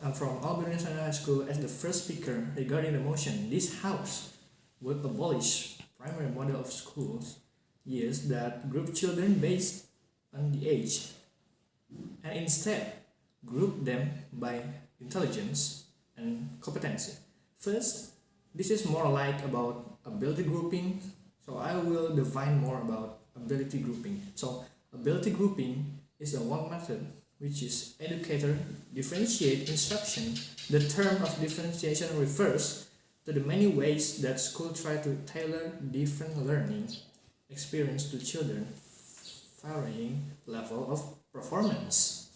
I'm from Al Biruni High School as the first speaker regarding the motion. This house would abolish primary model of schools years that group children based on the age and instead group them by intelligence and competency. First, this is more like about ability grouping, so I will define more about ability grouping. So ability grouping is the one method which is educator differentiate instruction. The term of differentiation refers to the many ways that school try to tailor different learning experience to children varying level of performance.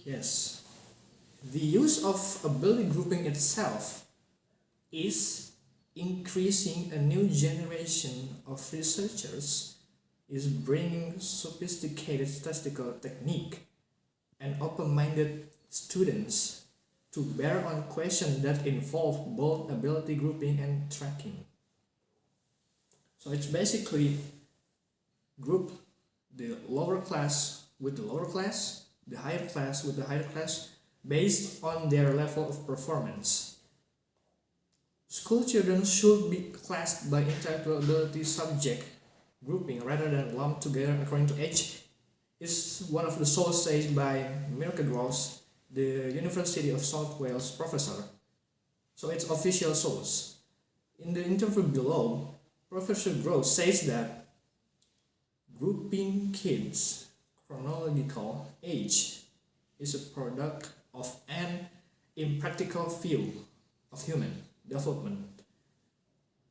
Yes, the use of ability grouping itself is increasing a new generation of researchers, is bringing sophisticated statistical technique and open-minded students to bear on questions that involve both ability grouping and tracking. So it's basically group the lower class with the lower class, the higher class with the higher class, based on their level of performance. School children should be classed by intellectual ability subject grouping rather than lumped together according to age is one of the sources by merupakan, the University of South Wales professor. So it's official source. In the interview below, Professor Gross says that grouping kids chronological age is a product of an impractical view of human development.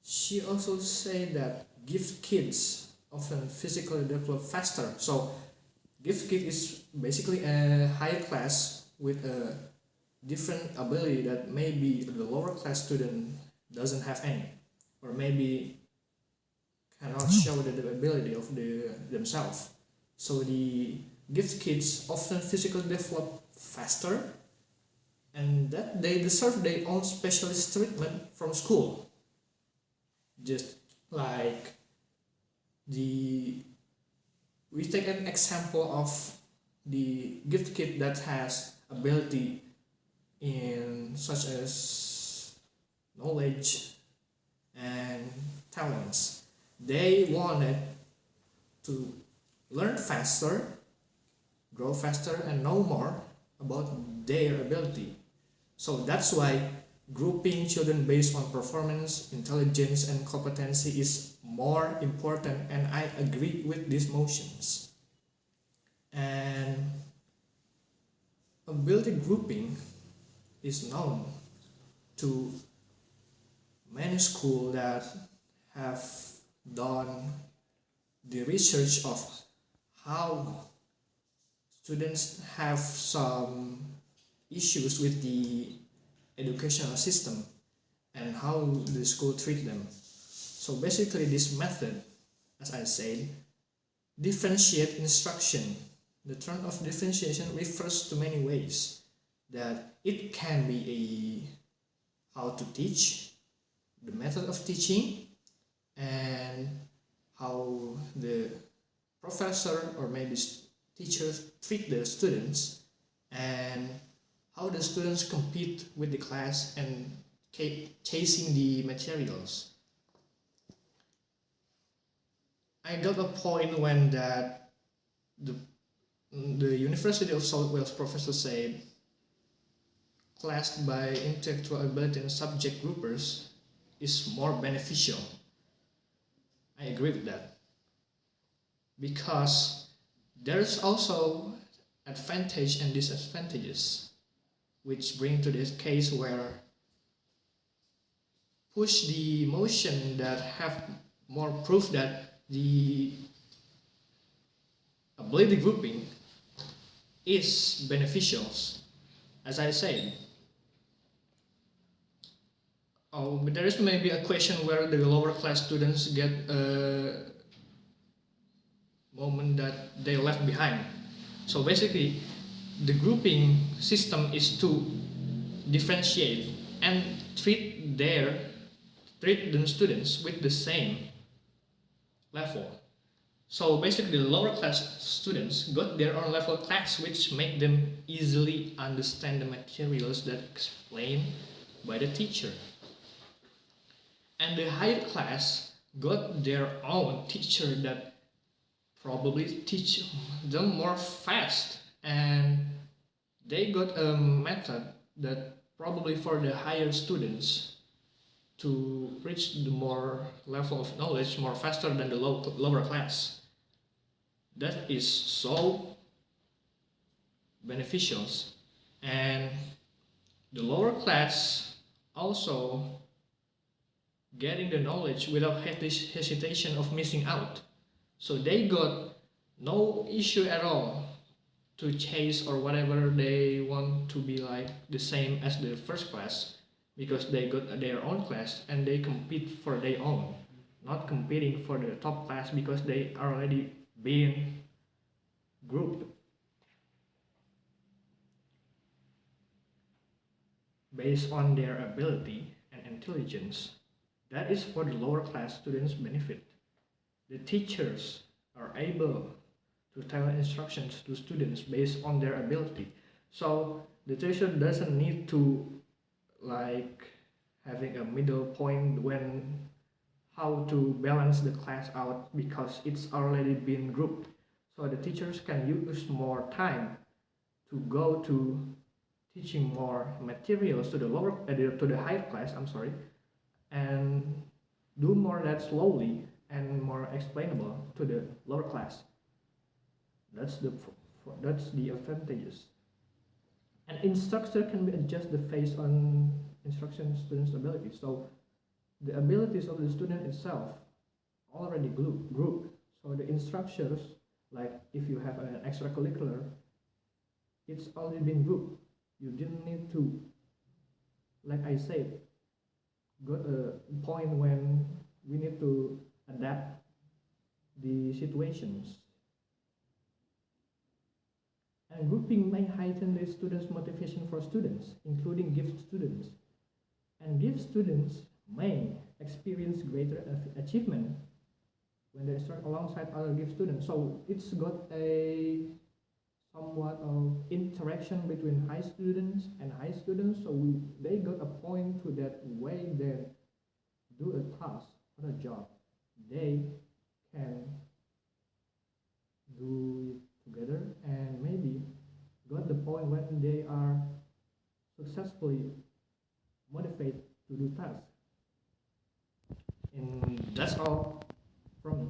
She also said that gifted kids often physically develop faster. So gifted kid is basically a higher class with a different ability that maybe the lower class student doesn't have any, or maybe cannot show the ability of themselves. So the gifted kids often physically develop faster and that they deserve their own specialist treatment from school. Just like we take an example of the gifted kid that has ability in such as knowledge and talents. They wanted to learn faster, grow faster, and know more about their ability. So that's why grouping children based on performance, intelligence, and competency is more important, and I agree with these motions. And ability grouping is known to many schools that have done the research of how students have some issues with the educational system and how the school treat them. So basically this method, as I said, differentiate instruction. The term of differentiation refers to many ways that it can be how to teach, the method of teaching, and how the professor or maybe teachers treat the students, and how the students compete with the class and chasing the materials. I got a point when that the University of South Wales professor said class by intellectual ability and subject groupers is more beneficial. I agree with that, because there's also advantage and disadvantages, which bring to this case where push the motion that have more proof that the ability grouping is beneficial, as I said. Oh, but there is maybe a question where the lower class students get a moment that they left behind. So basically, the grouping system is to differentiate and treat the students with the same level. So basically the lower class students got their own level class, which make them easily understand the materials that explained by the teacher. And the higher class got their own teacher that probably teach them more fast, and they got a method that probably for the higher students to reach the more level of knowledge more faster than the lower class. That is so beneficial, and the lower class also getting the knowledge without hesitation of missing out. So they got no issue at all to chase or whatever they want to be like the same as the first class, because they got their own class and they compete for their own, not competing for the top class because they already been grouped based on their ability and intelligence. That is for the lower class students' benefit. The teachers are able to tailor instructions to students based on their ability. So the teacher doesn't need to like having a middle point when how to balance the class out because it's already been grouped. So the teachers can use more time to go to teaching more materials to the higher class, and do more that slowly and more explainable to the lower class. That's the advantages. And instructor can be adjusted based on instruction students' ability. So the abilities of the student itself already grouped. So the instructors, like if you have an extracurricular, it's already been grouped. You didn't need to, like I said, got a point when we need to adapt the situations. And grouping may heighten the students' motivation for students, including gift students. And gift students may experience greater achievement when they start alongside other gift students. So it's got a somewhat of interaction between high students and high students. So they got a point to that way they do a task or a job. They can do it together and maybe got the point when they are successfully motivated to do tasks. And that's all from me.